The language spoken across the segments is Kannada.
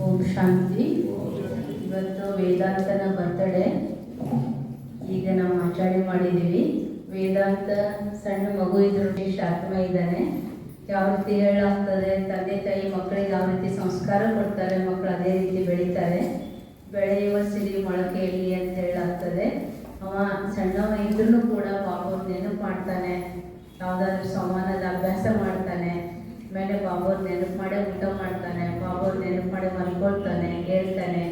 ಓಂ ಶಾಂತಿ. ಇವತ್ತು ವೇದಾಂತನ ಬರ್ತಡೇ. ಈಗ ನಾವು ಆಚರಣೆ ಮಾಡಿದ್ದೀವಿ. ವೇದಾಂತ ಸಣ್ಣ ಮಗು ಇದ್ರು ಆತ್ಮ ಇದ್ದಾನೆ. ಯಾವ ರೀತಿ ಹೇಳಾಗ್ತದೆ, ತಂದೆ ತಾಯಿ ಮಕ್ಕಳಿಗೆ ಯಾವ ರೀತಿ ಸಂಸ್ಕಾರ ಕೊಡ್ತಾರೆ, ಮಕ್ಕಳು ಅದೇ ರೀತಿ ಬೆಳೀತಾರೆ. ಬೆಳೆಯುವ ಸಿರಿ ಮೊಳಕೆಯಲ್ಲಿ ಅಂತ ಹೇಳಾಗ್ತದೆ. ಅವ ಸಣ್ಣವ ಇದ್ರೂ ಕೂಡ ಬಾಬು ನೆನಪು ಮಾಡ್ತಾನೆ, ಯಾವುದಾದ್ರೂ ಸಂವಹನದ ಅಭ್ಯಾಸ ಮಾಡ್ತಾನೆ. ಆಮೇಲೆ ಬಾಬೋರ್ ನೆನಪು ಮಾಡೇ ಊಟ ಮಾಡ್ತಾನೆ, ಬಾಬೋರ್ ನೆನಪು ಮಾಡಿ ಮಲ್ಕೊಳ್ತಾನೆ, ಹೇಳ್ತಾನೆ.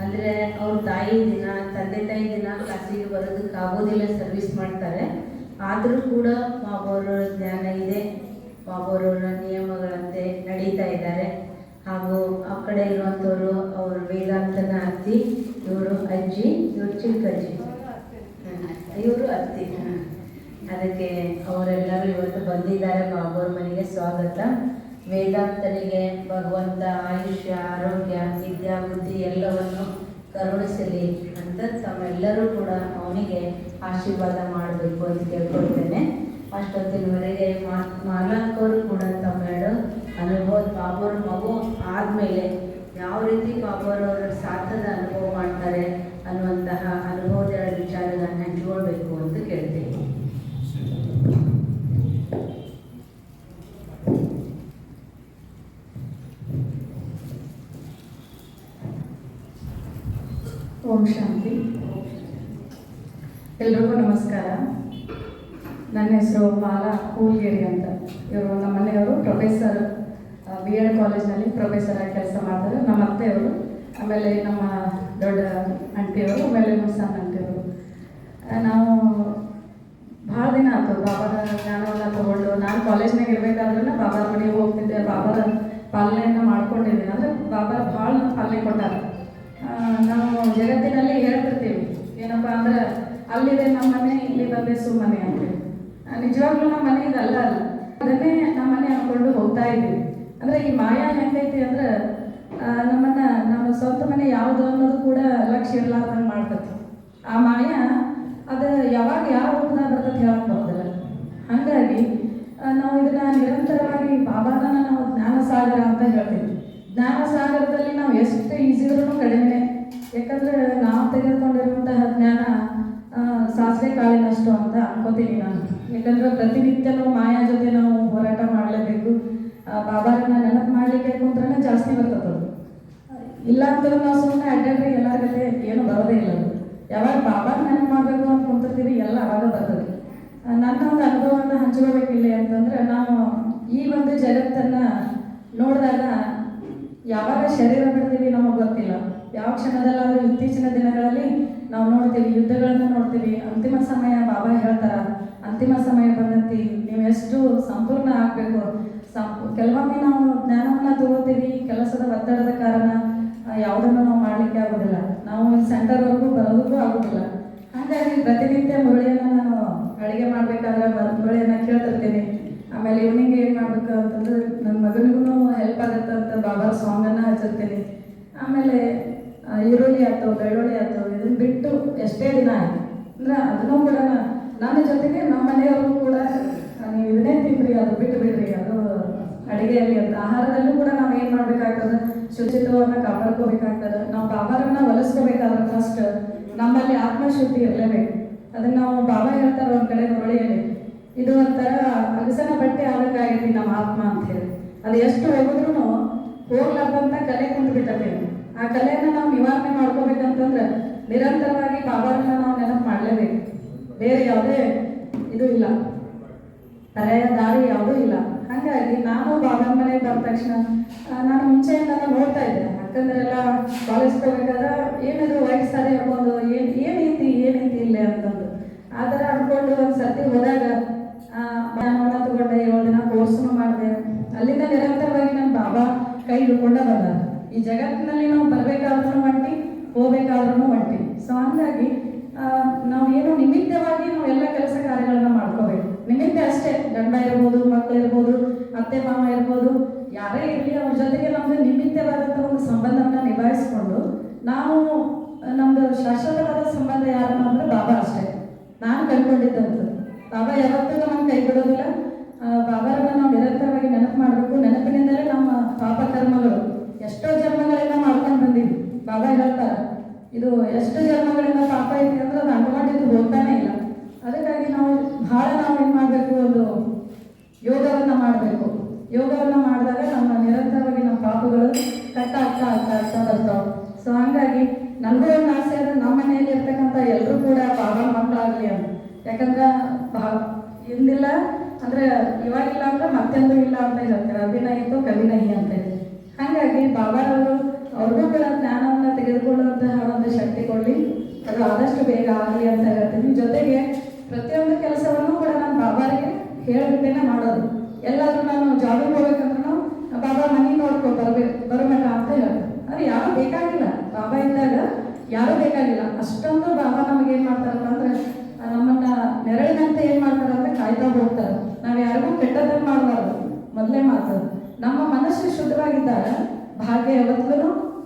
ಅಂದರೆ ಅವ್ರ ತಾಯಿ ದಿನ, ತಂದೆ ತಾಯಿ ದಿನ ಕ್ಲಾಸಿಗೆ ಬರೋದಕ್ಕಾಗೋದಿಲ್ಲ, ಸರ್ವಿಸ್ ಮಾಡ್ತಾರೆ. ಆದರೂ ಕೂಡ ಬಾಬೋರ ಜ್ಞಾನ ಇದೆ, ಬಾಬೋರವರ ನಿಯಮಗಳಂತೆ ನಡೀತಾ ಇದ್ದಾರೆ. ಹಾಗೂ ಆ ಕಡೆ ಇರುವಂಥವ್ರು ಅವರು ವೇದಾಂತನ ಅತ್ತಿ, ಇವರು ಅಜ್ಜಿ, ಇವರು ಚಿಕ್ಕಜ್ಜಿ, ಇವರು ಅತ್ತಿ. ಅದಕ್ಕೆ ಅವರೆಲ್ಲರೂ ಇವತ್ತು ಬಂದಿದ್ದಾರೆ. ಬಾಬೋರ ಮನೆಗೆ ಸ್ವಾಗತ. ವೇದಾಂತನಿಗೆ ಭಗವಂತ ಆಯುಷ್ಯ, ಆರೋಗ್ಯ, ವಿದ್ಯಾ, ಬುದ್ಧಿ ಎಲ್ಲವನ್ನು ಕರುಣಿಸಲಿ ಅಂತ ತಮ್ಮೆಲ್ಲರೂ ಕೂಡ ಅವನಿಗೆ ಆಶೀರ್ವಾದ ಮಾಡಬೇಕು ಅಂತ ಕೇಳ್ಕೊಳ್ತೇನೆ. ಅಷ್ಟೊತ್ತಿನವರೆಗೆ ಮಾಲಕ್ಕವರು ಕೂಡ ತಮ್ಮೆರಡು ಅನುಭವ, ಬಾಬೋರ ಮಗು ಆದಮೇಲೆ ಯಾವ ರೀತಿ ಬಾಬೋರವರ ಸಾಧದ ಅನುಭವ ಮಾಡ್ತಾರೆ ಅನ್ನುವಂತಹ ಅನುಭವದ ವಿಚಾರಗಳನ್ನು ಹಂಚಿಕೊಳ್ಬೇಕು ಅಂತ ಕೇಳ್ತೇನೆ. ಓಂ ಶಾಂತಿ. ಎಲ್ರಿಗೂ ನಮಸ್ಕಾರ. ನನ್ನ ಹೆಸರು ಮಾಲಾ ಕೂಲ್ಗೇರಿ ಅಂತ. ಇವರು ನಮ್ಮ ಮನೆಯವರು ಪ್ರೊಫೆಸರ್, BEd ಕಾಲೇಜ್ನಲ್ಲಿ ಪ್ರೊಫೆಸರ್ ಆಗಿ ಕೆಲಸ ಮಾಡ್ತಾರೆ. ನಮ್ಮ ಅತ್ತೆಯವರು, ಆಮೇಲೆ ನಮ್ಮ ದೊಡ್ಡ ಆಂಟಿಯವರು, ಆಮೇಲೆ ನಮ್ಮ ಸಣ್ಣ ಆಂಟಿಯವರು. ನಾವು ಭಾಳ ದಿನ ಆಯ್ತು ಬಾಬಾರ ಜ್ಞಾನವನ್ನು ತಗೊಂಡು. ನಾನು ಕಾಲೇಜ್ನಾಗ ಇರಬೇಕಾದ್ರೂ ಬಾಬಾರ ಮನೆಗೆ ಹೋಗ್ತಿದ್ದೆ, ಬಾಬಾರ ಪಾಲನೆಯನ್ನು ಮಾಡ್ಕೊಂಡಿದ್ದೀನಿ. ಅಂದರೆ ಬಾಬಾರ ಭಾಳ ಪಾಲನೆ ಕೊಟ್ಟಾರೆ. ನಾವು ಜಗತ್ತಿನಲ್ಲಿ ಹೇಳ್ತಿರ್ತೀವಿ ಏನಪ್ಪ ಅಂದ್ರೆ, ಅಲ್ಲಿದೆ ನಮ್ಮ ಮನೆ, ಇಲ್ಲಿ ಬಂದೆ ಸುಮ್ಮನೆ ಅಂತೇಳಿ. ನಿಜವಾಗ್ಲೂ ನಮ್ಮ ಮನೆ ಇದಲ್ಲ ಅಲ್ಲ, ಅದನ್ನೇ ನಮ್ಮ ಮನೆ ಅಂದ್ಕೊಂಡು ಹೋಗ್ತಾ ಇದ್ದೀವಿ. ಅಂದರೆ ಈ ಮಾಯಾ ಹೆಂಗೈತಿ ಅಂದ್ರೆ, ನಮ್ಮ ಸ್ವಂತ ಮನೆ ಯಾವುದು ಅನ್ನೋದು ಕೂಡ ಲಕ್ಷ್ಯ ಇರಲಾರ್ದಂಗೆ ಮಾಡ್ತೈತಿ. ಆ ಮಾಯಾ ಅದು ಯಾವಾಗ ಯಾವ ರೂಪದಾಗ ಬರ್ತದೆ ಹೇಳಕ್ಕೆ ಬರೋದಿಲ್ಲ. ಹಾಗಾಗಿ ನಾವು ಇದನ್ನು ನಿರಂತರವಾಗಿ ಬಾಬಾನ ನಾವು ಜ್ಞಾನಸಾಗರ ಅಂತ ಹೇಳ್ತೀವಿ. ಜ್ಞಾನಸಾಗರದಲ್ಲಿ ನಾವು ಎಷ್ಟು ಈಸಿ ಇದ್ರೂ ಕಡಿಮೆ. ಯಾಕಂದರೆ ನಾವು ತೆಗೆದುಕೊಂಡಿರುವಂತಹ ಜ್ಞಾನ ಸಾಸಿವೆ ಕಾಳಿನಷ್ಟು ಅಂತ ಅನ್ಕೋತೀನಿ ನಾನು. ಯಾಕಂದರೆ ಪ್ರತಿನಿತ್ಯನೂ ಮಾಯಾ ಜೊತೆ ನಾವು ಹೋರಾಟ ಮಾಡಲೇಬೇಕು. ಬಾಬಾರನ್ನ ನೆನಪು ಮಾಡಲಿಕ್ಕೆ ಕುಂತ್ರೆ ಜಾಸ್ತಿ ಬರ್ತದೆ. ಇಲ್ಲ ಅಂತಂದ್ರೆ ನಾವು ಸುಮ್ಮನೆ ಅಡ್ಡಾಡ್ರಿ ಎಲ್ಲರ ಜೊತೆ ಏನು ಬರೋದೇ ಇಲ್ಲ ಅದು. ಯಾವಾಗ ಬಾಬಾ ನೆನಪು ಮಾಡಬೇಕು ಅಂತ ಕುಂತಿರ್ತೀವಿ ಎಲ್ಲ ಅವಾಗ ಬರ್ತದೆ. ನನ್ನ ಒಂದು ಅನುಭವವನ್ನು ಹಂಚ್ಕೋಬೇಕಿಲ್ಲ ಅಂತಂದ್ರೆ, ನಾವು ಈ ಒಂದು ಜಗತ್ತನ್ನು ನೋಡಿದಾಗ ಯಾವಾಗ ಶರೀರ ಬಿಡ್ತೀವಿ ನಮಗೆ ಗೊತ್ತಿಲ್ಲ. ಯಾವ ಕ್ಷಣದಲ್ಲಾದರೂ ಇತ್ತೀಚಿನ ದಿನಗಳಲ್ಲಿ ನಾವು ನೋಡ್ತೀವಿ, ಯುದ್ಧಗಳನ್ನು ನೋಡ್ತೀವಿ. ಅಂತಿಮ ಸಮಯ ಬಾಬಾ ಹೇಳ್ತಾರ, ಅಂತಿಮ ಸಮಯ ಬಂದೈತಿ, ನೀವು ಎಷ್ಟು ಸಂಪೂರ್ಣ ಆಗಬೇಕು. ಕೆಲವೊಮ್ಮೆ ನಾವು ಜ್ಞಾನವನ್ನು ತಗೋತೀವಿ, ಕೆಲಸದ ಒತ್ತಡದ ಕಾರಣ ಯಾವುದನ್ನು ನಾವು ಮಾಡಲಿಕ್ಕೆ ಆಗೋದಿಲ್ಲ. ನಾವು ಸೆಂಟರ್ವರೆಗೂ ಬರೋದಕ್ಕೂ ಆಗೋದಿಲ್ಲ. ಹಾಗಾಗಿ ಪ್ರತಿನಿತ್ಯ ಮುರಳಿಯನ್ನು ನಾನು ಅಡುಗೆ ಮಾಡಬೇಕಾದ್ರೆ ಮುರಳಿಯನ್ನು ಕೇಳ್ತಿರ್ತೀನಿ. ಆಮೇಲೆ ಈವ್ನಿಂಗ್ ಏನು ಮಾಡಬೇಕು ಅಂತಂದ್ರೆ ನನ್ನ ಮಗನಿಗೂ ಹೆಲ್ಪ್ ಆಗುತ್ತೆ ಅಂತ ಬಾಬಾ ಸಾಂಗನ್ನು ಹಚ್ಚಿರ್ತೀನಿ. ಆಮೇಲೆ ಈರುಳ್ಳಿ ಆಯ್ತು, ಬೆಳ್ಳುಳ್ಳಿ ಆಯ್ತು, ಇದನ್ನು ಬಿಟ್ಟು ಎಷ್ಟೇ ದಿನ ಆಯ್ತು ಅಂದ್ರೆ ಅದನ್ನು ಕೂಡ ನನ್ನ ಜೊತೆಗೆ ನಮ್ಮ ಮನೆಯವ್ರಿಗೂ ಕೂಡ ನೀವು ಇದನ್ನೇ ತಿನ್ನಿರಿ, ಅದು ಬಿಟ್ಟು ಬಿಡ್ರಿ, ಅದು ಅಡುಗೆಯಲ್ಲಿ ಅಂತ ಆಹಾರದಲ್ಲೂ ಕೂಡ ನಾವು ಏನು ಮಾಡಬೇಕಾಗ್ತದೆ, ಶುಚಿತ್ವವನ್ನು ಕಾಪಾಡ್ಕೋಬೇಕಾಗ್ತದೆ. ನಾವು ಬಾಬಾರನ್ನ ಒಲಿಸ್ಕೋಬೇಕಾದ್ರೆ ಫಸ್ಟ್ ನಮ್ಮಲ್ಲಿ ಆತ್ಮಶುದ್ಧಿ ಇರಲೇಬೇಕು. ಅದನ್ನು ನಾವು ಬಾಬಾ ಹೇಳ್ತಾರೆ ಒಂದು ಕಡೆ ಮುರಳಿಯಲ್ಲಿ, ಇದು ಒಂಥರ ಅಗಸನ ಬಟ್ಟೆ ಆಗಬೇಕಾಗೈತಿ ನಮ್ಮ ಆತ್ಮ ಅಂತ ಹೇಳಿ. ಅದು ಎಷ್ಟು ಹೋಗಿದ್ರು ಹೋಗ್ಲಾರ್ದಂತ ಕಲೆ ಕುಂತ್ಬಿಟ್ಟೈತಿ. ಆ ಕಲೆಯನ್ನು ನಾವು ನಿವಾರಣೆ ಮಾಡ್ಕೋಬೇಕಂತಂದ್ರೆ ನಿರಂತರವಾಗಿ ಬಾಬಾರನ್ನ ನಾವು ನೆನಪು ಮಾಡಲೇಬೇಕು. ಬೇರೆ ಯಾವುದೇ ಇದು ಇಲ್ಲ, ಪರ್ಯಾಯ ದಾರಿ ಯಾವುದೂ ಇಲ್ಲ. ಹಾಗಾಗಿ ನಾನು ಬಾಬಾನ ಮನೆಗೆ ಬಂದ ತಕ್ಷಣ ನಾನು ಮುಂಚೆಯಿಂದ ನೋಡ್ತಾ ಇದ್ದೆ, ಅಕ್ಕಂದ್ರೆಲ್ಲ ಕಾಲೇಜ್ಗೆ ಹೋಗ್ಬೇಕಾದ್ರೆ ಏನಿದು ವೈಟ್ ಸಾರಿ ಹಾಕೊಂಡು ಏನೈತಿ ಇಲ್ಲೇ ಅಂತಂದು ಆ ಥರ ಅಂದ್ಕೊಂಡು ಒಂದು ಸರ್ತಿ ಹೋದಾಗ ಜ್ಞಾನವನ್ನ ತಗೊಂಡೆ. 7 ದಿನ ಕೋರ್ಸ್ನು ಮಾಡಿದೆ. ಅಲ್ಲಿಂದ ನಿರಂತರವಾಗಿ ನನ್ನ ಬಾಬಾ ಕೈ ಹಿಡ್ಕೊಂಡ ಬಂದ. ಈ ಜಗತ್ತಿನಲ್ಲಿ ನಾವು ಬರಬೇಕಾದ್ರೂ ಒಂಟಿ, ಹೋಗ್ಬೇಕಾದ್ರೂ ಒಂಟಿ. ಸೊ ಹಂಗಾಗಿ ನಾವು ಏನು ನಿಮಿತ್ತವಾಗಿ ನಾವು ಎಲ್ಲ ಕೆಲಸ ಕಾರ್ಯಗಳನ್ನ ಮಾಡ್ಕೋಬೇಕು. ನಿಮಿತ್ತ ಅಷ್ಟೇ, ಗಂಡ ಇರ್ಬೋದು, ಮಕ್ಕಳು ಇರ್ಬೋದು, ಅತ್ತೆ ಮಾವ ಇರ್ಬೋದು, ಯಾರೇ ಇರಲಿ ಅವ್ರ ಜೊತೆಗೆ ನಮ್ಮದು ನಿಮಿತ್ತವಾದಂಥ ಒಂದು ಸಂಬಂಧವನ್ನು ನಿಭಾಯಿಸ್ಕೊಂಡು ನಾವು ನಮ್ಮದು ಶಾಶ್ವತವಾದ ಸಂಬಂಧ ಯಾರನ್ನ ಅಂದ್ರೆ ಬಾಬಾ ಅಷ್ಟೇ. ನಾನು ಕಂಡುಕೊಂಡಿದ್ದಂಥದ್ದು ಬಾಬಾ ಯಾವತ್ತೂ ನಮ್ಮನ್ನು ಕೈ ಬಿಡೋದಿಲ್ಲ. ಬಾಬಾರನ್ನ ನಾವು ನಿರಂತರವಾಗಿ ನೆನಪು ಮಾಡಬೇಕು. ನೆನಪಿನಿಂದಲೇ ನಮ್ಮ ಪಾಪ ಕರ್ಮಗಳು ಎಷ್ಟೋ ಜನ್ಮಗಳಿಂದ ಮಾಡ್ಕೊಂಡು ಬಂದೀವಿ. ಬಾಬಾ ಹೇಳ್ತಾರೆ, ಇದು ಎಷ್ಟು ಜನ್ಮಗಳಿಂದ ಪಾಪ ಐತಿ ಅಂದ್ರೆ ಅದು ಅಂಟುಕೊಂಡಿದ್ದು ಹೋಗ್ತಾನೆ ಇಲ್ಲ. ಅದಕ್ಕಾಗಿ ನಾವು ಏನು ಮಾಡಬೇಕು, ಒಂದು ಯೋಗವನ್ನು ಮಾಡಬೇಕು. ಯೋಗವನ್ನು ಮಾಡಿದಾಗ ನಮ್ಮ ನಿರಂತರವಾಗಿ ನಮ್ಮ ಪಾಪಗಳು ಆಗ್ತಾ ಬರ್ತಾವೆ. ಸೊ ಹಂಗಾಗಿ ನನಗೂ ಒಂದು ಆಸೆ ಅಂದರೆ ನಮ್ಮ ಮನೆಯಲ್ಲಿ ಇರ್ತಕ್ಕಂಥ ಎಲ್ಲರೂ ಕೂಡ ಬಾಬಾ ಮಕ್ಕಳಾಗಲಿ ಅಂತ. ಯಾಕಂದ್ರೆ ಹಿಂದಿಲ್ಲ ಅಂದರೆ ಇವಾಗಿಲ್ಲ ಅಂದ್ರೆ ಮತ್ತೆಂದೂ ಇಲ್ಲ ಅಂತ ಹೇಳ್ತಾರೆ. ಅಭಿನಯಿತು ಕವಿನಹಿ ಅಂತ ಹೇಳಿ. ಹಾಗಾಗಿ ಬಾಬಾರವರು ಅವ್ರಿಗೂ ಕೂಡ ಜ್ಞಾನವನ್ನು ತೆಗೆದುಕೊಳ್ಳುವಂತಹ ಒಂದು ಶಕ್ತಿ ಕೊಡಲಿ, ಅದು ಆದಷ್ಟು ಬೇಗ ಆಗಲಿ ಅಂತ ಹೇಳ್ತೀನಿ. ಜೊತೆಗೆ ಪ್ರತಿಯೊಂದು ಕೆಲಸವನ್ನು ಕೂಡ ನಾನು ಬಾಬಾರಿಗೆ ಹೇಳಿಬಿಟ್ಟೇನೆ ಮಾಡೋದು. ಎಲ್ಲಾದರೂ ನಾನು ಜಾಬಿಗೆ ಹೋಗ್ಬೇಕಂದ್ರೂ ಬಾಬಾ ಮನೆ ಬರಬೇಕ ಅಂತ ಹೇಳ್ತಾರೆ. ಅದು ಯಾರೂ ಬೇಕಾಗಿಲ್ಲ, ಬಾಬಾ ಇದ್ದಾಗ ಯಾರೂ ಬೇಕಾಗಿಲ್ಲ. ಅಷ್ಟೊಂದು ಬಾಬಾ ನಮಗೇನು ಮಾಡ್ತಾರಪ್ಪ ಅಂದರೆ ನಮ್ಮನ್ನು ನೆರಳಿನಂತೆ ಏನು ಮಾಡ್ತಾರೆ ಅಂದರೆ ಕಾಯ್ತಾ ಹೋಗ್ತಾರೆ. ನಾವು ಯಾರಿಗೂ ಕೆಟ್ಟದನ್ನು ಮಾಡಬಾರ್ದು. ಮೊದಲೇ ಮಾತು, ನಮ್ಮ ಮನಸ್ಸು ಶುದ್ಧವಾಗಿದ್ದಾಗ ಭಾಗ್ಯ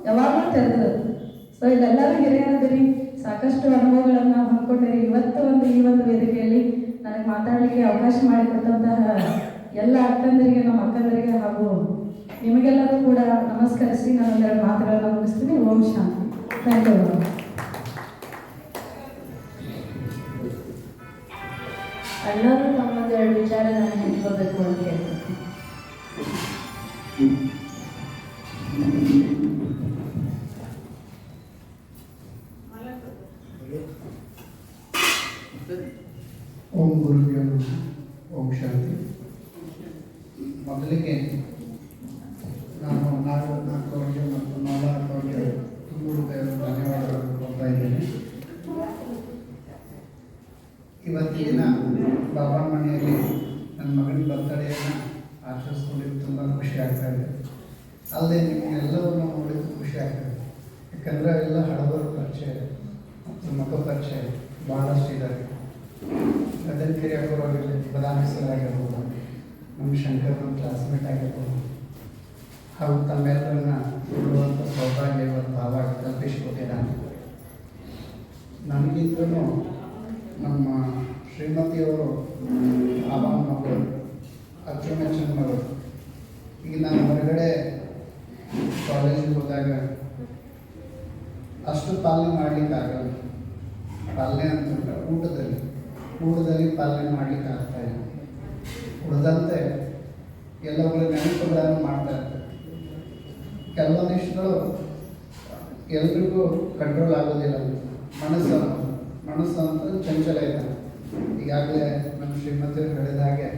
ಯಾವಾಗಲೂ ತೆರೆದಿರುತ್ತೆ. ಸೊ ಇಲ್ಲೆಲ್ಲರೂ ಹಿರಿಯರದಿರಿ, ಸಾಕಷ್ಟು ಅನುಭವಗಳನ್ನು ಹೊಂದ್ಕೊಂಡಿರಿ. ಈ ಒಂದು ವೇದಿಕೆಯಲ್ಲಿ ನನಗೆ ಮಾತಾಡಲಿಕ್ಕೆ ಅವಕಾಶ ಮಾಡಿಕೊಟ್ಟಂತಹ ಎಲ್ಲ ಅಕ್ಕಂದರಿಗೆ, ನಮ್ಮ ಅಕ್ಕಂದರಿಗೆ ಹಾಗೂ ನಿಮಗೆಲ್ಲರೂ ಕೂಡ ನಮಸ್ಕರಿಸಿ ನಾನು 2 ಮಾತುಗಳನ್ನು ಮುಗಿಸ್ತೀನಿ. ಓಂ ಶಾಂತಿ. Thank you. ಅಣ್ಣವರು ತಮ್ಮದು 2 ವಿಚಾರ ನಾನು ಹಂಚ್ಕೋಬೇಕು ಅಂತ ಹೇಳ್ತೀನಿ. ಓಂ ಗುರುಭ್ಯೋ ನಮಃ. ಓಂ ಶಾಂತಿ. ಮೊದಲಿಗೆ ನಾನು 4 ಅವರಿಗೆ ಮತ್ತು 4 ಅವರಿಗೆ ತುಂಬ ಧನ್ಯವಾದಗಳನ್ನು ಕೊಡ್ತಾ ಇದ್ದೇನೆ. ಇವತ್ತಿನ ದಿನ ಬಾಬಾ ಮನೆಯಲ್ಲಿ ನನ್ನ ಮಗನ ಬರ್ತಡೆಯನ್ನು ಆಚರಿಸ್ಕೊಂಡಿದ್ದು ತುಂಬ ಖುಷಿ ಆಗ್ತಾ ಇದೆ. ಅಲ್ಲದೆ ನಿಮಗೆಲ್ಲವನ್ನು ನೋಡಿದ್ದು ಖುಷಿ ಆಗ್ತದೆ. ಯಾಕಂದರೆ ಎಲ್ಲ ಹಳಬರು ಪರಿಚಯ ಮತ್ತು ಮಗ ಪರಿಚಯ ಭಾಳಷ್ಟು ಇದ್ದಾರೆ. ಗದನಕೆರೆ ಆಗಿರಲಿ, ಬದಾಮಿ ಸರ್ ಆಗಿರ್ಬೋದು, ನಮ್ಮ ಶಂಕರ್ ನಮ್ಮ ಕ್ಲಾಸ್ಮೇಟ್ ಆಗಿರ್ಬೋದು, ಹಾಗೂ ತಮ್ಮೆಲ್ಲರನ್ನ ನೋಡುವಂಥ ಸೌಭಾಗ್ಯ ಇವತ್ತು ಭಾವ ಕಲ್ಪಿಸಿಕೊಟ್ಟಿದ್ದಾನೆ. ನನಗಿಂತಲೂ ನಮ್ಮ ಶ್ರೀಮತಿಯವರು ಬಾಬಾ ಮಗಳು, ಅಚ್ಚುಮೆಚ್ಚಿನ ಮಗಳು. ಈಗ ನಾನು ಹೊರಗಡೆ ಕಾಲೇಜಿಗೆ ಹೋದಾಗ ಅಷ್ಟು ಪಾಲನೆ ಮಾಡಲಿಕ್ಕಾಗಲ್ಲ. ಪಾಲನೆ ಅಂತಂದ್ರೆ ಊಟದಲ್ಲಿ ಪಾಲನೆ ಮಾಡಲಿಕ್ಕೆ ಆಗ್ತಾಯಿಲ್ಲ. ಉಳಿದಂತೆ ಎಲ್ಲವುಗಳ ನೆನಪುಗಳನ್ನು ಮಾಡ್ತಾ ಇರ್ತಾರೆ. ಕೆಲವೊಂದಿಷ್ಟುಗಳು ಎಲ್ರಿಗೂ ಕಂಟ್ರೋಲ್ ಆಗೋದಿಲ್ಲ. ಮನಸ್ಸು ಅಂತ ಚಂಚಲ ಇದೆ. ಈಗಾಗಲೇ ನಮ್ಮ ಶ್ರೀಮತಿಯವರು ಹೇಳಿದ ಹಾಗೆ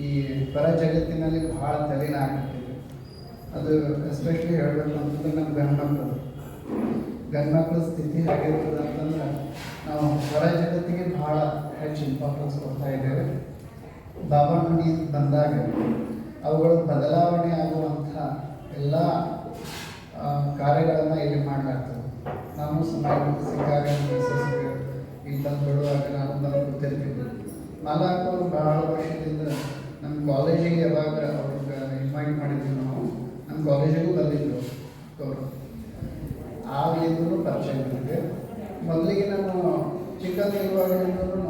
ಈ ಪರ ಜಗತ್ತಿನಲ್ಲಿ ಭಾಳ ತಲೆನ ಆಗಿರ್ತೀವಿ. ಅದು ಎಸ್ಪೆಷಲಿ ಹೇಳಬೇಕು ಅಂತಂದ್ರೆ ನಮ್ಮ ಗಂಡ್ಮಕ್ಳ ಸ್ಥಿತಿ ಹೇಗಿರ್ತದೆ ಅಂತಂದ್ರೆ ನಾವು ಹೊರ ಜಗತ್ತಿಗೆ ಭಾಳ ಹೆಚ್ಚು ಇಂಪಾರ್ಟೆನ್ಸ್ ಕೊಡ್ತಾ ಇದ್ದೇವೆ. ಬಾಬಾ ಮನೆ ಬಂದಾಗ ಅವುಗಳು ಬದಲಾವಣೆ ಆಗುವಂಥ ಎಲ್ಲ ಕಾರ್ಯಗಳನ್ನು ಇಲ್ಲಿ ಮಾಡಲಾಗ್ತದೆ. ನಾನು ಸಮಾಜಕ್ಕೆ ಸಿಕ್ಕಾಗ ಇಲ್ಲಿ ಬಂದು ಬಿಡುವಾಗ ನಾನು ಬಂದು ಕೂತಿರ್ತೀನಿ. ಮಾಲಾಕರು ಭಾಳ ವರ್ಷದಿಂದ ನಮ್ಮ ಕಾಲೇಜಿಗೆ ಯಾವಾಗ ಅವ್ರಿಗೆ ಇನ್ವೈಟ್ ಮಾಡಿದ್ವಿ ನಾವು, ನಮ್ಮ ಕಾಲೇಜಿಗೂ ಬಂದಿದ್ದರು ಅವರು. ಆಗಲಿಂದಲೂ ಪರಿಚಯ ನನಗೆ. ಮೊದಲಿಗೆ ನಾನು ಚಿಕ್ಕದಿರುವಾಗಲಿಂದಲೂ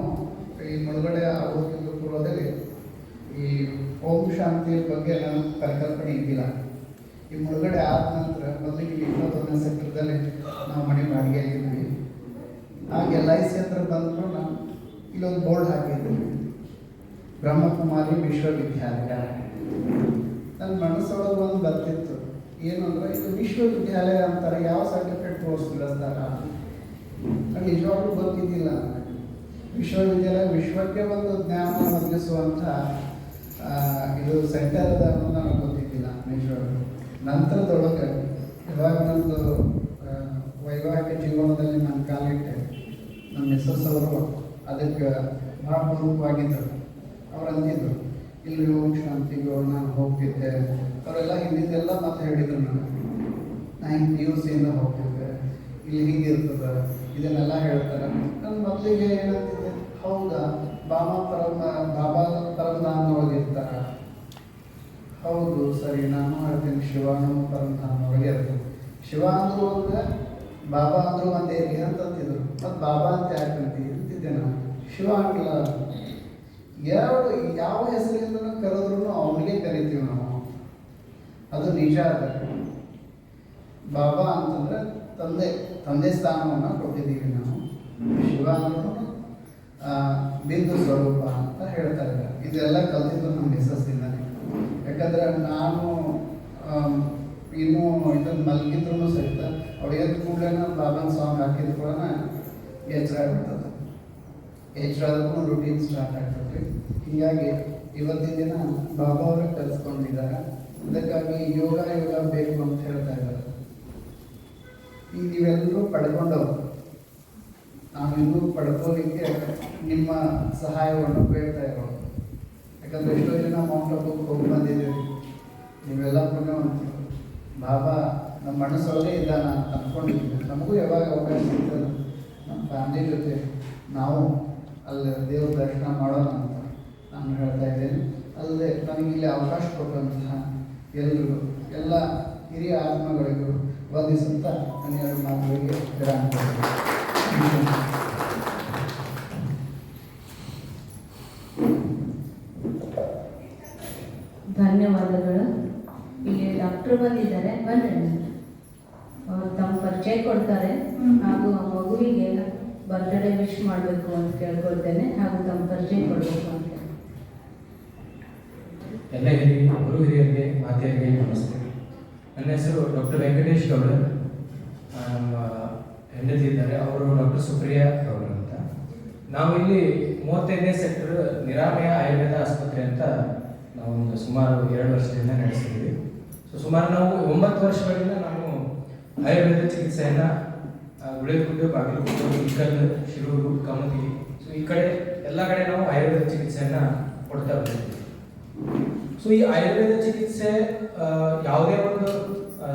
ಈ ಮುಳುಗಡೆ ಆಗೋದಕ್ಕಿಂತ ಪೂರ್ವದಲ್ಲಿ ಈ ಓಂ ಶಾಂತಿ ಬಗ್ಗೆ ನನಗೆ ಪರಿಕಲ್ಪನೆ ಇದ್ದಿಲ್ಲ. ಈ ಮುಳುಗಡೆ ಆದ ನಂತರ ಮೊದಲಿಗೆ 21ನೇ ಸೆಕ್ಟರ್ದಲ್ಲಿ ನಾವು ಮನೆ ಬಾಡಿಗೆ ಆಗಿದ್ವಿ. ಆಗ LIC ಹತ್ರ ಬಂದರೂ ನಾನು ಇಲ್ಲೊಂದು ಬೋರ್ಡ್ ಹಾಕಿದ್ವಿ, ಬ್ರಹ್ಮಕುಮಾರಿ ವಿಶ್ವವಿದ್ಯಾಲಯ. ನನ್ನ ಮನಸ್ಸೊಳಗೆ ಒಂದು ಬರ್ತಿತ್ತು, ಏನು ಅಂದರೆ ಇದು ವಿಶ್ವವಿದ್ಯಾಲಯ ಅಂತಾರೆ, ಯಾವ ಸರ್ಟಿಫಿಕೇಟ್ ಕೋರ್ಸ್ ಬೆಳೆಸ್ತಾರ? ಅದು ನಿಜವಾಗ್ಲೂ ಗೊತ್ತಿದ್ದಿಲ್ಲ. ವಿಶ್ವವಿದ್ಯಾಲಯ ವಿಶ್ವಕ್ಕೆ ಒಂದು ಜ್ಞಾನ ಒದಗಿಸುವಂಥ ಇದು ಸೆಂಟರ್ ಅದ ಅನ್ನೋದು ನನಗೆ ಗೊತ್ತಿದ್ದಿಲ್ಲ ನಿಜವಾಗ್ಲೂ. ನಂತರದೊಳಗೆ ಇವಾಗ ನಮ್ಮದು ವೈವಾಹಿಕ ಜೀವನದಲ್ಲಿ ನಾನು ಕಾಲಿಟ್ಟೆ. ನಮ್ಮ ಮಿಸಸ್ ಅವರು ಅದಕ್ಕೆ ಭಾಳ ಪ್ರಮುಖವಾಗಿದ್ದರು. ಅವ್ರು ಅಂದಿದ್ರು, ಇಲ್ಲಿ ಓಂ ಶಾಂತಿಗೂ ನಾನು ಹೋಗ್ತಿದ್ದೆ. ಅವರೆಲ್ಲ ಹಿಂದಿದ್ದೆಲ್ಲ ಮಾತು ಹೇಳಿದರು ನನಗೆ. ನಾನು PUC ಹೋಗ್ತಿದ್ದೆ, ಇಲ್ಲಿ ಹಿಂಗಿರ್ತದೆ, ಇದನ್ನೆಲ್ಲ ಹೇಳ್ತಾರೆ. ನನ್ನ ಮೊದಲಿಗೆ ಏನಂತಿದ್ದೆ, ಹೌದಾ ಬಾಬಾ ಪರಮಧಾಮದೊಳಗೆ ಇರ್ತಾರೆ. ಹೌದು ಸರಿ, ನಾನು ಹೇಳ್ತೀನಿ ಶಿವಾನು ಪರಮಧಾಮದೊಳಗೆ ಇರ್ತೀನಿ. ಶಿವ ಅಂದರು ಒಂದು, ಬಾಬಾ ಅಂದರು ಒಂದೇ ಅಂತಂತಿದ್ರು. ಮತ್ತು ಬಾಬಾ ಅಂತ ಯಾಕೆ ಅಂತಿದ್ದೆ ನಾನು, ಶಿವ ಆಗಿಲ್ಲ. ಯಾವ ಹೆಸರಿಂದ ಕರೆದ್ರೂ ಅವನಿಗೆ ಕರಿತೀವಿ ನಾವು, ಅದು ನಿಜ. ಅದ ಬಾಬಾ ಅಂತಂದರೆ ತಂದೆ ಸ್ಥಾನವನ್ನು ಕೊಟ್ಟಿದ್ದೀವಿ ನಾವು. ಶಿವ ಅಂದ್ರೂ ಬಿಂದು ಸ್ವರೂಪ ಅಂತ ಹೇಳ್ತಾ ಇದ್ದಾರೆ. ಇದೆಲ್ಲ ಕಲಿತಿದ್ದು ನಮ್ಮ ಯಶಸ್ಸಿಂದಾನೆ. ಯಾಕಂದರೆ ನಾನು ಇನ್ನೂ ಇದನ್ನು ಮಲಗಿದ್ರು ಸಹಿತ ಅವ್ರು ಎದ್ದು ಕೂಡಲೇ ಬಾಬಾನ ಸಾಂಗ್ ಹಾಕಿದ ಕೂಡ ಎಚ್ಚರ ಆಗ್ಬಿಡ್ತದೆ. ಎಚ್ಚರ ಆದ್ರೂ ರೂಟೀನ್ ಸ್ಟಾರ್ಟ್ ಆಗ್ತದೆ. ಹೀಗಾಗಿ ಇವತ್ತಿನ ದಿನ ಬಾಬಾ ಅವರೇ ಕಲಿಸ್ಕೊಂಡಿದ್ದಾರೆ. ಅದಕ್ಕಾಗಿ ಯೋಗ ಬೇಕು ಅಂತ ಹೇಳ್ತಾ ಇದ್ದಾರೆ. ಈಗ ನೀವೆಲ್ಲರೂ ಪಡ್ಕೊಂಡವ್ರು, ನಾವು ಇನ್ನೂ ಪಡ್ಕೋಲಿಕ್ಕೆ ನಿಮ್ಮ ಸಹಾಯವನ್ನು ಬೇಡ್ತಾ ಇರೋದು. ಯಾಕಂದರೆ ಎಷ್ಟೋ ಜನ ಮೌಂಟ್ ಅಬುಗೆ ಹೋಗಿ ಬಂದಿದ್ದೀವಿ, ನೀವೆಲ್ಲ ಪುಣ್ಯವಂತರು. ಬಾಬಾ ನಮ್ಮ ಮನಸ್ಸೊಳಗೆ ಇದ್ದಾನ ಅಂತ ಅಂದ್ಕೊಂಡಿದ್ದೀವಿ. ನಮಗೂ ಯಾವಾಗ ಅವಕಾಶ ಸಿಗ್ತದೆ ನಮ್ಮ ಫ್ಯಾಮಿಲಿ ಜೊತೆ ನಾವು ಅಲ್ಲಿ ದೇವ್ರ ದರ್ಶನ ಮಾಡೋಣ ಅಂತ ನಾನು ಹೇಳ್ತಾ ಇದ್ದೇನೆ. ಅಲ್ಲದೆ ನನಗೆ ಇಲ್ಲಿ ಅವಕಾಶ ಕೊಟ್ಟಂತಹ ಎಲ್ಲರಿಗೂ, ಎಲ್ಲ ಹಿರಿಯ ಆತ್ಮಗಳಿಗೂ ವಂದಿಸುತ್ತಾ ನನ್ನ ಎರಡು ಮಾತುಗಳಿಗೆ ವಿರಾಮ ಕೊಡ್ತೀನಿ. ಧನ್ಯವಾದಗಳು. ಇಲ್ಲಿ ಡಾಕ್ಟರ್ ಬಂದಿದ್ದಾರೆ, ಬನ್ನಿ. ಅವರು ತಮ್ಮ ಪರಿಚಯ ಕೊಡ್ತಾರೆ ಹಾಗೂ ಆ ಮಗುವಿಗೆ ಬರ್ತ್ಡೇ ವಿಶ್ ಮಾಡಬೇಕು ಅಂತ ಕೇಳ್ಕೊಳ್ತೇನೆ, ಹಾಗೂ ತಮ್ಮ ಪರಿಚಯ ಕೊಡಬೇಕು ಅಂತ. ಎಲ್ಲ ಗುರು ಹಿರಿಯರಿಗೆ, ಮಾತೆಯರಿಗೆ ನಮಸ್ತೆ. ನನ್ನ ಹೆಸರು ಡಾಕ್ಟರ್ ವೆಂಕಟೇಶ್ ಗೌಡ. ನಮ್ಮ ಹೆಂಡತಿ ಇದ್ದಾರೆ, ಅವರು ಡಾಕ್ಟರ್ ಸುಪ್ರಿಯಾ ಗೌಡ ಅಂತ. ನಾವು ಇಲ್ಲಿ 35ನೇ ಸೆಕ್ಟರ್ ನಿರಾಮಯ ಆಯುರ್ವೇದ ಆಸ್ಪತ್ರೆ ಅಂತ ನಾವು ಒಂದು ಸುಮಾರು 2 ವರ್ಷದಿಂದ ನಡೆಸ್ತಿದ್ದೀವಿ. ಸುಮಾರು ನಾವು 9 ವರ್ಷಗಳಿಂದ ನಾವು ಆಯುರ್ವೇದ ಚಿಕಿತ್ಸೆಯನ್ನು ಗುಳೇಗುಡ್ಡು, ಬಾಗಲಕೋಟೆ, ಇಕ್ಕಲ್, ಶಿರೂರು, ಕಮತಿ, ಈ ಕಡೆ ಎಲ್ಲ ಕಡೆ ನಾವು ಆಯುರ್ವೇದ ಚಿಕಿತ್ಸೆಯನ್ನು ಕೊಡ್ತಾ ಬರ್ತೀವಿ. ಈ ಆಯುರ್ವೇದ ಚಿಕಿತ್ಸೆ ಯಾವುದೇ ಒಂದು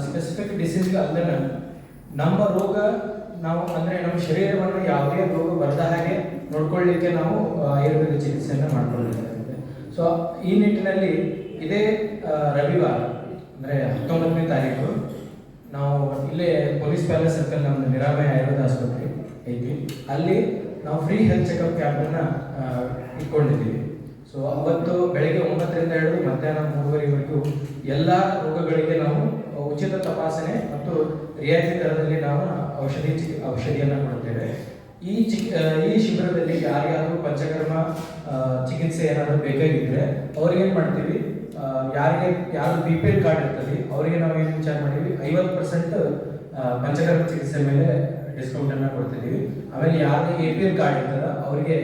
ಸ್ಪೆಸಿಫಿಕ್ ಡಿಸೀಸ್ಗೆ ಅಲ್ಲದೆ ನಮ್ಮ ರೋಗ ನಾವು ಅಂದರೆ ನಮ್ಮ ಶರೀರವನ್ನು ಯಾವುದೇ ರೋಗ ಬರದ ಹಾಗೆ ನೋಡ್ಕೊಳ್ಳಿಕ್ಕೆ ನಾವು ಆಯುರ್ವೇದ ಚಿಕಿತ್ಸೆಯನ್ನು ಮಾಡ್ಕೊಳ್ಳಬೇಕಾಗುತ್ತೆ. ಈ ನಿಟ್ಟಿನಲ್ಲಿ ಇದೇ ರವಿವಾರ ಅಂದರೆ 19ನೇ ತಾರೀಕು ನಾವು ಇಲ್ಲೇ ಪೊಲೀಸ್ ಪ್ಯಾಲೇಸ್ ಸರ್ಕಲ್ ನಮ್ಮ ನಿರಾಮಯ ಆಯುರ್ವೇದ ಆಸ್ಪತ್ರೆ ಐತಿ, ಅಲ್ಲಿ ನಾವು ಫ್ರೀ ಹೆಲ್ತ್ ಚೆಕಪ್ ಕ್ಯಾಂಪನ್ನು ಇಟ್ಕೊಂಡಿದ್ದೀವಿ. ಅವತ್ತು ಬೆಳಗ್ಗೆ 9ರಿಂದ ಹಿಡಿದು ಮಧ್ಯಾಹ್ನ 3:30ವರೆಗೂ ಎಲ್ಲ ರೋಗಗಳಿಗೆ ನಾವು ಉಚಿತ ತಪಾಸಣೆ ಮತ್ತು ರಿಯಾಯಿತಿ ದರದಲ್ಲಿ ನಾವು ಔಷಧಿಯನ್ನು ಕೊಡುತ್ತೇವೆ. ಈ ಶಿಬಿರದಲ್ಲಿ ಯಾರಿಗಾದರೂ ಪಂಚಕರ್ಮ ಚಿಕಿತ್ಸೆ ಏನಾದರೂ ಬೇಕಾಗಿದ್ದರೆ ಅವ್ರಿಗೇನು ಮಾಡ್ತೀವಿ, ಯಾರು BPL ಕಾರ್ಡ್ ಇರ್ತದೆ ಅವರಿಗೆ ನಾವು ಏನು ವಿಚಾರ ಮಾಡಿದ್ವಿ, 50% ಪಂಚಕರ್ಮ ಚಿಕಿತ್ಸೆ ಮೇಲೆ ಡಿಸ್ಕೌಂಟನ್ನು ಕೊಡ್ತಿದ್ದೀವಿ. ಆಮೇಲೆ ಯಾರಿಗೆ APL ಕಾರ್ಡ್ ಇರ್ತದ ಅವರಿಗೆ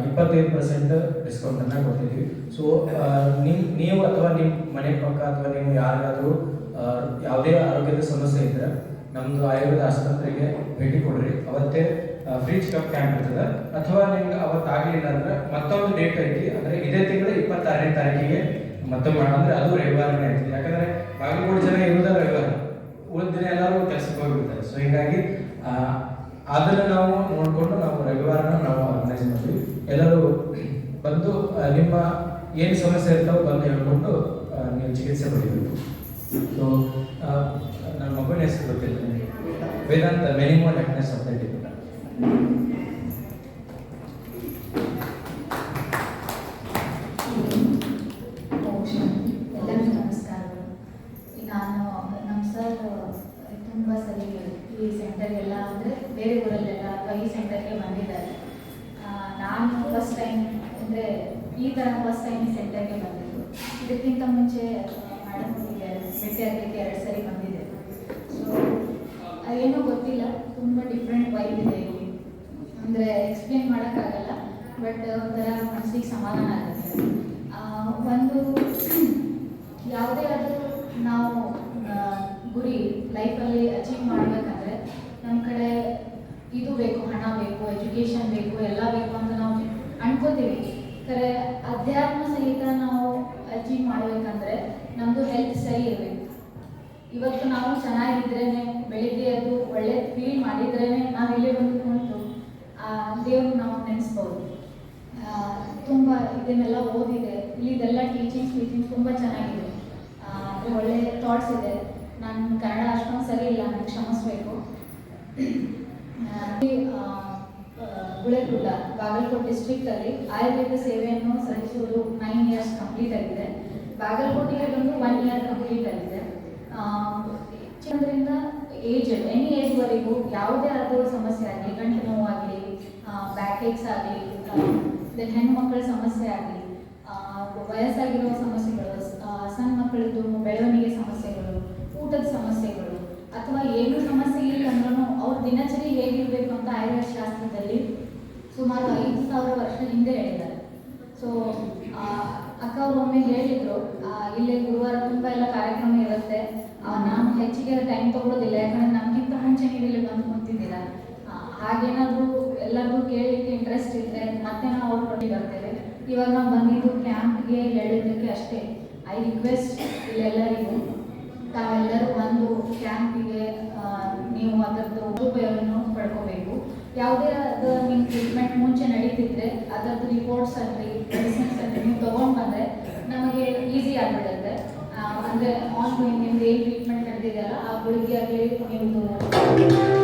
25% ಡಿಸ್ಕೌಂಟನ್ನು ಕೊಡ್ತಿದ್ದೀವಿ. ಸೊ ನೀವು ಅಥವಾ ನಿಮ್ಮ ಮನೆ ಪಕ್ಕ ಅಥವಾ ನೀವು ಯಾರಿಗಾದರೂ ಯಾವುದೇ ಆರೋಗ್ಯದ ಸಮಸ್ಯೆ ಇದ್ದರೆ ನಮ್ಮದು ಆಯುರ್ವೇದ ಆಸ್ಪತ್ರೆಗೆ ಭೇಟಿ ಕೊಡ್ರಿ. ಅವತ್ತೇ ಫ್ರೀ ಚೆಕಪ್ ಕ್ಯಾಂಪ್ ಇರ್ತದೆ. ಅಥವಾ ನಿಮ್ಗೆ ಅವತ್ತಾಗಲಿಲ್ಲ ಅಂದ್ರೆ ಮತ್ತೊಂದು ಡೇಟ್ ಐತಿ, ಅಂದರೆ ಇದೇ ತಿಂಗಳ 26ನೇ ತಾರೀಕಿಗೆ ಮತ್ತೊಮ್ಮೆ ಅಂದರೆ ಅದು ರವಿವಾರನೇ ಐತಿ. ಯಾಕಂದರೆ ಬಾಗಲಕೋಟೆ ಜನ ಇರೋದ ರವಿವಾರ, ಉಳಿದ ದಿನ ಎಲ್ಲರೂ ಕೆಲಸಕ್ಕೆ ಹೋಗಿಬಿಡ್ತಾರೆ. ಸೊ ಹೀಗಾಗಿ ಅದನ್ನು ನಾವು ನೋಡಿಕೊಂಡು ನಾವು ರವಿವಾರನ ನಾವು ಆರ್ಗನೈಸ್ ಮಾಡ್ತೀವಿ. ಎಲ್ಲರೂ ಬಂದು ನಿಮ್ಮ ಏನು ಸಮಸ್ಯೆ ಇರ್ತಾವೆ ಬಂದು ಹೇಳ್ಕೊಂಡು ನೀವು ಚಿಕಿತ್ಸೆ ಪಡಿಬೇಕು. ಸೊ ನನ್ನ ಮಗುವಿನ ಹೆಸರು ಗೊತ್ತಿಲ್ಲ, ವೇದಾಂತ ಮೆನಿಮೋ ಲೆಕ್ನೆಸ್ ಅಂತ ಹೇಳಿ. ಎಲ್ಲರಿಗೂ ನಮಸ್ಕಾರಗಳು. ನಾನು ನಮ್ಮ ಸರ್ ತುಂಬ ಸರಿ ಈ ಸೆಂಟರ್ಗೆಲ್ಲ ಅಂದರೆ ಬೇರೆ ಊರಲ್ಲೆಲ್ಲ ಅಥವಾ ಈ ಸೆಂಟರ್ಗೆ ಬಂದಿದ್ದಾರೆ. ನಾನು ಫಸ್ಟ್ ಟೈಮ್ ಅಂದರೆ ಈ ಥರ ಫಸ್ಟ್ ಟೈಮ್ ಈ ಸೆಂಟರ್ಗೆ ಬಂದಿದ್ದು. ಇದಕ್ಕಿಂತ ಮುಂಚೆ ಮೇಡಮ್ ಭೇಟಿಯಾಗಲಿಕ್ಕೆ 2 ಸರಿ ಬಂದಿದ್ದೆ. ಸೊ ಏನೂ ಗೊತ್ತಿಲ್ಲ, ತುಂಬ ಡಿಫ್ರೆಂಟ್ ವೈಬ್ ಇದೆ ಇಲ್ಲಿ. ಅಂದರೆ ಎಕ್ಸ್ಪ್ಲೇನ್ ಮಾಡೋಕ್ಕಾಗಲ್ಲ, ಬಟ್ ಒಂಥರ ಮನಸ್ಸಿಗೆ ಸಮಾಧಾನ ಆಗುತ್ತೆ. ಒಂದು ಯಾವುದೇ ಆದರೂ ನಾವು ಗುರಿ ಲೈಫಲ್ಲಿ ಅಚೀವ್ ಮಾಡಬೇಕಂದ್ರೆ ನಮ್ಮ ಕಡೆ ಇದು ಬೇಕು, ಹಣ ಬೇಕು, ಎಜುಕೇಷನ್ ಬೇಕು, ಎಲ್ಲ ಬೇಕು ಅಂತ ನಾವು ಅನ್ಕೋತೀವಿ. ಖರೆ ಅಧ್ಯಾತ್ಮ ಸಹಿತ ನಾವು ಅಚೀವ್ ಮಾಡಬೇಕಂದ್ರೆ ನಮ್ಮದು ಹೆಲ್ತ್ ಸರಿ ಇರಬೇಕು. ಇವತ್ತು ನಾವು ಚೆನ್ನಾಗಿದ್ರೇ, ಬೆಳಿಗ್ಗೆ ಅದು ಒಳ್ಳೆ ಫೀಲ್ ಮಾಡಿದ್ರೇ ನಾವು ಇಲ್ಲೇ ಬಂದು ಕುಂತು ದೇವ್ರನ್ನ ನಾವು ನೆನೆಸ್ಬೋದು. ತುಂಬ ಇದನ್ನೆಲ್ಲ ಓದಿದೆ, ಇಲ್ಲಿದೆಲ್ಲ ಟೀಚಿಂಗ್ಸ್ ತುಂಬ ಚೆನ್ನಾಗಿದೆ. ಅಂದರೆ ಒಳ್ಳೆ ಥಾಟ್ಸ್ ಇದೆ. ನಾನು ಕನ್ನಡ ಅಷ್ಟೊಂದು ಸರಿ ಇಲ್ಲ, ನನಗೆ ಕ್ಷಮಿಸ್ಬೇಕು. ಗುಳೆಗುಡ್ಡ ಬಾಗಲಕೋಟೆ ಡಿಸ್ಟ್ರಿಕ್ಟಲ್ಲಿ ಆಯುರ್ವೇದ ಸೇವೆಯನ್ನು ಸಲ್ಲಿಸುವುದು 9 ಇಯರ್ಸ್ ಕಂಪ್ಲೀಟ್ ಆಗಿದೆ. ಬಾಗಲಕೋಟೆಗೆ ಬಂದು 1 ಇಯರ್ ಕಂಪ್ಲೀಟ್ ಆಗಿದೆ. ಚಿಕ್ಕಂದ್ರಿಂದ ಎನಿ ಏಜ್ವರೆಗೂ ಯಾವುದೇ ಆದರೂ ಸಮಸ್ಯೆ ಆಗಲಿ, ಗಂಟು ನೋವಾಗಲಿ, ಬ್ಯಾಕ್ ಏಕ್ಸ್ ಆಗಲಿ, ದೆನ್ ಹೆಣ್ಣು ಮಕ್ಕಳ ಸಮಸ್ಯೆ ಆಗಲಿ, ವಯಸ್ಸಾಗಿರೋ ಸಮಸ್ಯೆಗಳು, ಸಣ್ಣ ಮಕ್ಕಳದ್ದು ಬೆಳವಣಿಗೆ ಸಮಸ್ಯೆಗಳು, ಊಟದ ಸಮಸ್ಯೆಗಳು, ಅಥವಾ ಏನು ಸಮಸ್ಯೆ ಇಲ್ಲ ಅಂದ್ರೂ ಅವ್ರ ದಿನಚರಿ ಹೇಗಿರಬೇಕು ಅಂತ ಆಯುರ್ವೇದ ಶಾಸ್ತ್ರದಲ್ಲಿ ಸುಮಾರು 5,000 ವರ್ಷ ಹಿಂದೆ ಹೇಳಿದ್ದಾರೆ. ಸೊ ಅಕ್ಕ ಅವರು ಒಮ್ಮೆ ಹೇಳಿದರು, ಇಲ್ಲೇ ಗುರುವಾರ ತುಂಬ ಎಲ್ಲ ಕಾರ್ಯಕ್ರಮ ಇರುತ್ತೆ, ನಾನು ಹೆಚ್ಚಿಗೆ ಟೈಮ್ ತೊಗೊಳೋದಿಲ್ಲ, ಯಾಕಂದರೆ ನಮಗಿಂತ ಮುಂಚೆ ನೀವು ಇಲ್ಲಿ ಬಂದು ಕುಂತಿದ್ದೀರ. ಹಾಗೇನಾದರೂ ಎಲ್ಲರಿಗೂ ಕೇಳಲಿಕ್ಕೆ ಇಂಟ್ರೆಸ್ಟ್ ಇದ್ದರೆ ಮತ್ತೆ ನಾವು ಅವ್ರ ಬಳಿ ಬರ್ತೇವೆ. ಇವಾಗ ನಾವು ಬಂದಿದ್ದು ಕ್ಯಾಂಪ್ಗೆ ಹೇಳೋದಕ್ಕೆ ಅಷ್ಟೇ. ಐ ರಿಕ್ವೆಸ್ಟ್ ಇಲ್ಲೆಲ್ಲರಿಗೂ ತಾವೆಲ್ಲರೂ ಒಂದು ಕ್ಯಾಂಪಿಗೆ ನೀವು ಅದರದ್ದು ಉಪಯೋಗವನ್ನು ಪಡ್ಕೋಬೇಕು. ಯಾವುದೇ ನಿಮ್ಮ ಟ್ರೀಟ್ಮೆಂಟ್ ಮುಂಚೆ ನಡೀತಿದ್ರೆ ಅದರದ್ದು ರಿಪೋರ್ಟ್ಸ್ ಆಗಲಿ, ಮೆಡಿಸಿನ್ಸ್ ಆಗಲಿ ನೀವು ತೊಗೊಂಡು ಬಂದರೆ ನಮಗೆ ಈಸಿ ಆಗಿಬಿಡುತ್ತೆ. ಅಂದರೆ ಆನ್ ಗೋಯಿಂಗ್ ನಿಮ್ದು ಏನು ಟ್ರೀಟ್ಮೆಂಟ್ ನಡೆದಿದೆಯಲ್ಲ ಆ ಗುಳಿಗೆ ಆಗಲಿ ನಿಮ್ಮದು